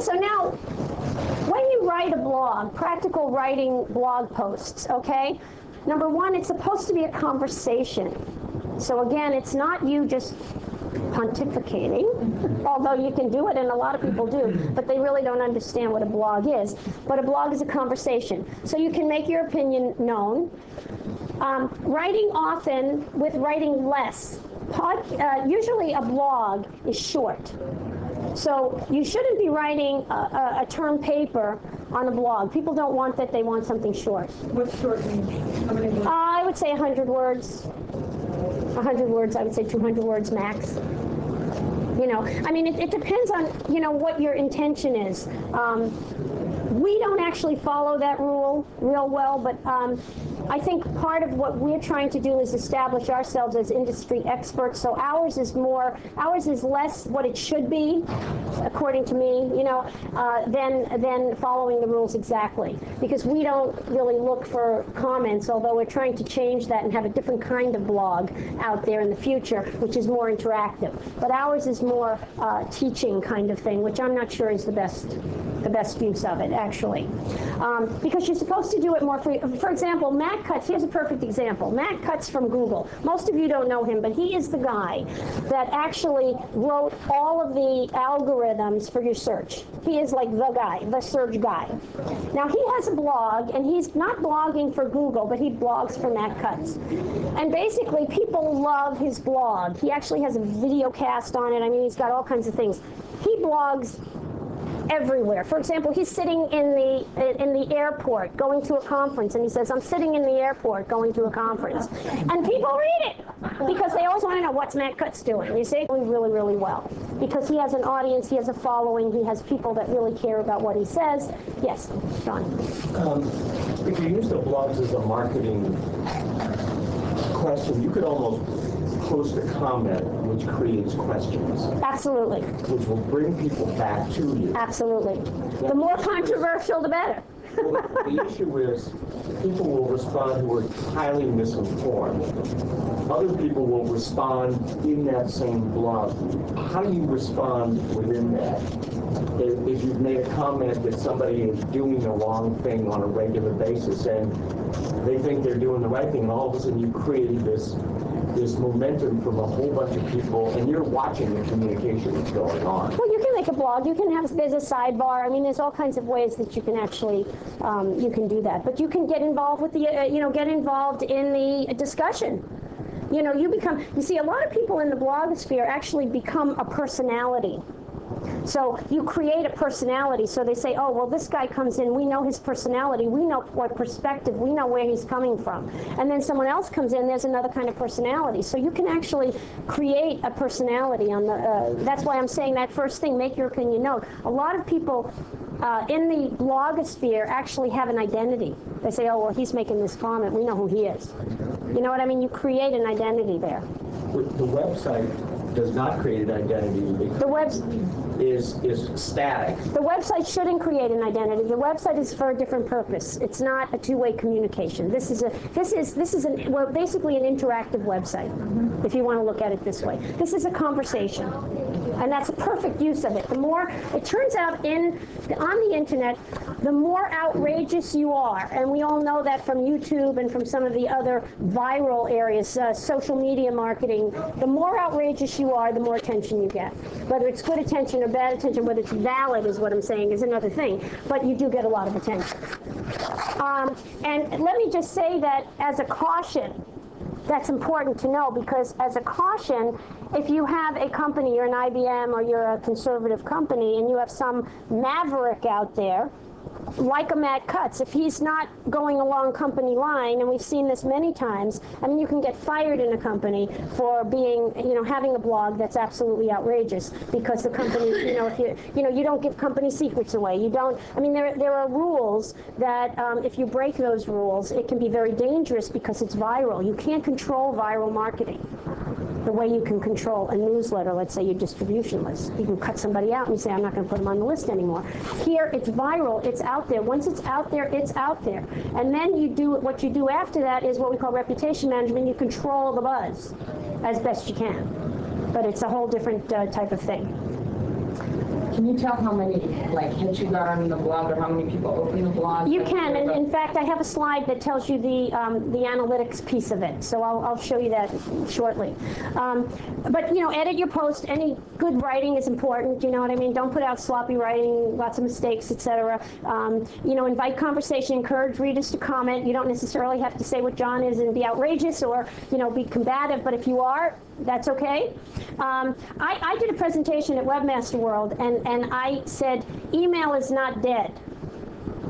so now, when you write a blog, practical writing blog posts, okay, number one, it's supposed to be a conversation. So again, it's not you just pontificating, although you can do it, and a lot of people do, but they really don't understand what a blog is. But a blog is a conversation. So you can make your opinion known. Writing often with writing less. Usually a blog is short. So you shouldn't be writing a term paper on a blog. People don't want that. They want something short. What's short mean? How many words? I would say 100 words. 100 words, I would say 200 words max. You know, I mean, it depends on, you know, what your intention is. We don't actually follow that rule real well, but I think part of what we're trying to do is establish ourselves as industry experts. So ours is less what it should be, according to me, you know, than following the rules exactly. Because we don't really look for comments, although we're trying to change that and have a different kind of blog out there in the future, which is more interactive. But ours is more teaching kind of thing, which I'm not sure is the best use of it, actually. Because you're supposed to do it more for example, Matt Cutts, here's a perfect example. Matt Cutts from Google. Most of you don't know him, but he is the guy that actually wrote all of the algorithms for your search. He is like the guy, the search guy. Now, he has a blog, and he's not blogging for Google, but he blogs for Matt Cutts. And basically, people love his blog. He actually has a video cast on it. I mean, he's got all kinds of things. He blogs everywhere. For example, he's sitting in the airport going to a conference, and he says, I'm sitting in the airport going to a conference. And people read it because they always want to know what's Matt Cutts doing. You see, really, really well. Because he has an audience, he has a following, he has people that really care about what he says. Yes, John. If you use the blogs as a marketing question, you could almost post a comment which creates questions. Absolutely. Which will bring people back to you. Absolutely. The more controversial, the better. Well, the issue is people will respond who are highly misinformed. Other people will respond in that same blog. How do you respond within that? If you've made a comment that somebody is doing the wrong thing on a regular basis and they think they're doing the right thing, and all of a sudden you create this momentum from a whole bunch of people, and you're watching the communication that's going on. Well, you can make a blog. You can have, there's a sidebar. I mean, there's all kinds of ways that you can actually, you can do that. But you can get involved with the, get involved in the discussion. You know, you see, a lot of people in the blogosphere actually become a personality. So you create a personality. So they say, oh, well, this guy comes in. We know his personality. We know what perspective. We know where he's coming from. And then someone else comes in. There's another kind of personality. So you can actually create a personality on the. That's why I'm saying that first thing, make your opinion known. A lot of people in the blogosphere actually have an identity. They say, oh, well, he's making this comment. We know who he is. You know what I mean? You create an identity there. The website does not create an identity. The website is static. The website shouldn't create an identity. The website is for a different purpose. It's not a two-way communication. This is basically an interactive website, if you want to look at it this way. This is a conversation, and that's a perfect use of it. The more it turns out on the internet, the more outrageous you are, and we all know that from YouTube and from some of the other viral areas, social media marketing. The more outrageous you are, the more attention you get. Whether it's good attention or bad attention, whether it's valid is what I'm saying, is another thing. But you do get a lot of attention. And let me just say that as a caution, that's important to know, because as a caution, if you have a company, you're an IBM or you're a conservative company, and you have some maverick out there, like a Matt Cutts, if he's not going along company line, and we've seen this many times, I mean, you can get fired in a company for being, having a blog that's absolutely outrageous, because the company, if you don't give company secrets away. You don't, I mean, there are rules that if you break those rules, it can be very dangerous because it's viral. You can't control viral marketing the way you can control a newsletter. Let's say your distribution list. You can cut somebody out and you say, I'm not going to put them on the list anymore. Here, it's viral. It's out there. Once it's out there, it's out there. And then what you do after that is what we call reputation management. You control the buzz as best you can. But it's a whole different type of thing. Can you tell how many like hits you got on the blog, or how many people open the blog? You can, and in fact, I have a slide that tells you the analytics piece of it. So I'll show you that shortly. But you know, edit your post. Any good writing is important. You know what I mean? Don't put out sloppy writing, lots of mistakes, etc. You know, invite conversation, encourage readers to comment. You don't necessarily have to say what John is and be outrageous or you know be combative. But if you are, that's okay. I did a presentation at Webmaster World, and I said email is not dead.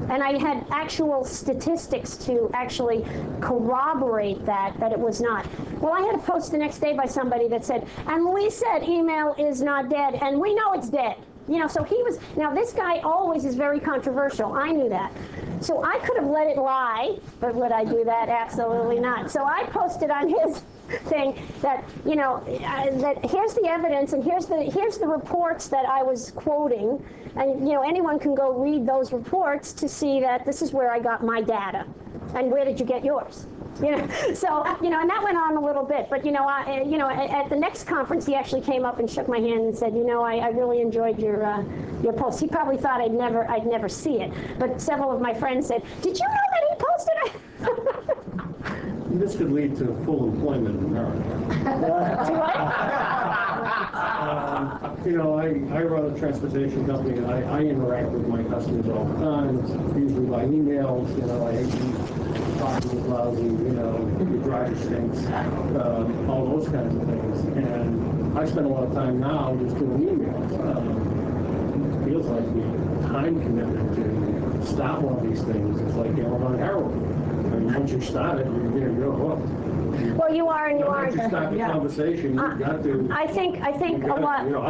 And I had actual statistics to actually corroborate that it was not. Well, I had a post the next day by somebody that said, and Louise said email is not dead, and we know it's dead. You know, so he was, now this guy always is very controversial. I knew that. So I could have let it lie, but would I do that? Absolutely not. So I posted on his thing that, you know, that here's the evidence and here's the reports that I was quoting, and you know anyone can go read those reports to see that this is where I got my data, and where did you get yours? You know, so you know, and that went on a little bit, but you know, at the next conference, he actually came up and shook my hand and said, you know, I really enjoyed your post. He probably thought I'd never see it, but several of my friends said, did you know that he posted it? This could lead to full employment in America. You know, I run a transportation company, and I interact with my customers all the time. It's usually by emails. You know, I hate you talking is lousy. You know, your driver stinks. All those kinds of things. And I spend a lot of time now just doing emails. It feels like the time commitment to stop one of these things is like going on heroin. And once you start it, you're hooked. Well, you are and you Once aren't. you start the conversation, you've got to. I think a lot. You know,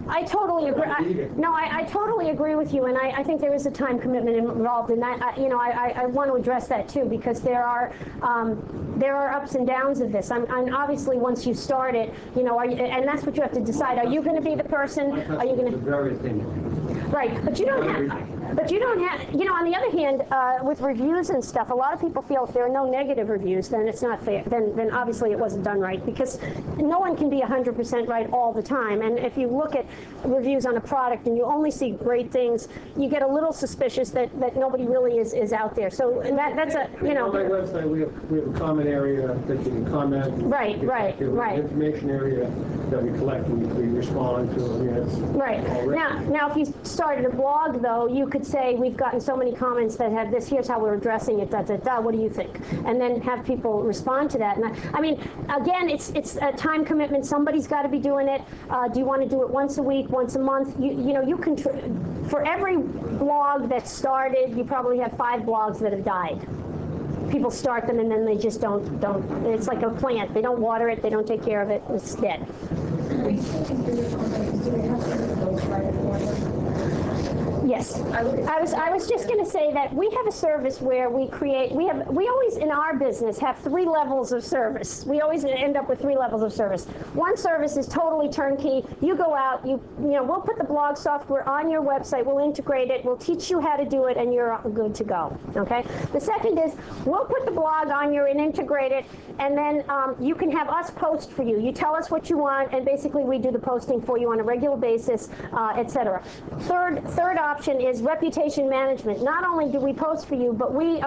I totally agree. I totally agree with you, and I think there is a time commitment involved in that. You know, I want to address that too, because there are ups and downs of this. And obviously, once you start it, you know, and that's what you have to decide. Are you going to be the person? Are you going to? Very opinionated. Right, but you don't have. But you don't have, you know, on the other hand, with reviews and stuff, a lot of people feel if there are no negative reviews, then it's not fair. Then obviously it wasn't done right, because no one can be 100% right all the time. And if you look at reviews on a product and you only see great things, you get a little suspicious that nobody really is out there. So that's a, you know. On my website, we have a comment area that you can comment. Right. Information area that we collect and we respond to. I mean, it's right. Now, if you started a blog, though, you could say, we've gotten so many comments that have this, here's how we're addressing it, what do you think? And then have people respond to that. And I mean, again, it's a time commitment. Somebody's got to be doing it. Do you want to do it once a week, once a month? You know, you can, for every blog that started, you probably have 5 blogs that have died. People start them and then they just don't, it's like a plant. They don't water it, they don't take care of it, it's dead. Yes, I was just going to say that we have a service where we always in our business have 3 levels of service. We always end up with 3 levels of service. One service is totally turnkey. You go out, you know, we'll put the blog software on your website, we'll integrate it, we'll teach you how to do it, and you're good to go. Okay. The second is we'll put the blog on your and integrate it, and then you can have us post for you. You tell us what you want, and basically we do the posting for you on a regular basis, etc. Third option is reputation management. Not only do we post for you, but we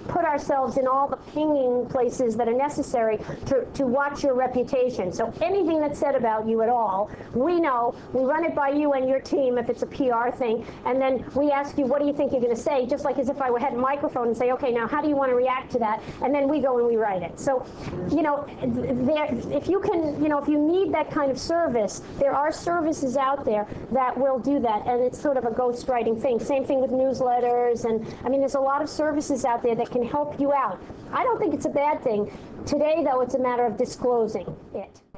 put ourselves in all the pinging places that are necessary to watch your reputation. So anything that's said about you at all, we know, we run it by you and your team if it's a PR thing, and then we ask you, what do you think you're going to say? Just like as if I had a microphone and say, okay, now how do you want to react to that? And then we go and we write it. So, you know, if you can, you know, if you need that kind of service, there are services out there that will do that, and it's sort of a ghostwriting thing. Same thing with newsletters, and I mean, there's a lot of services out there that can help you out. I don't think it's a bad thing. Today, though, it's a matter of disclosing it.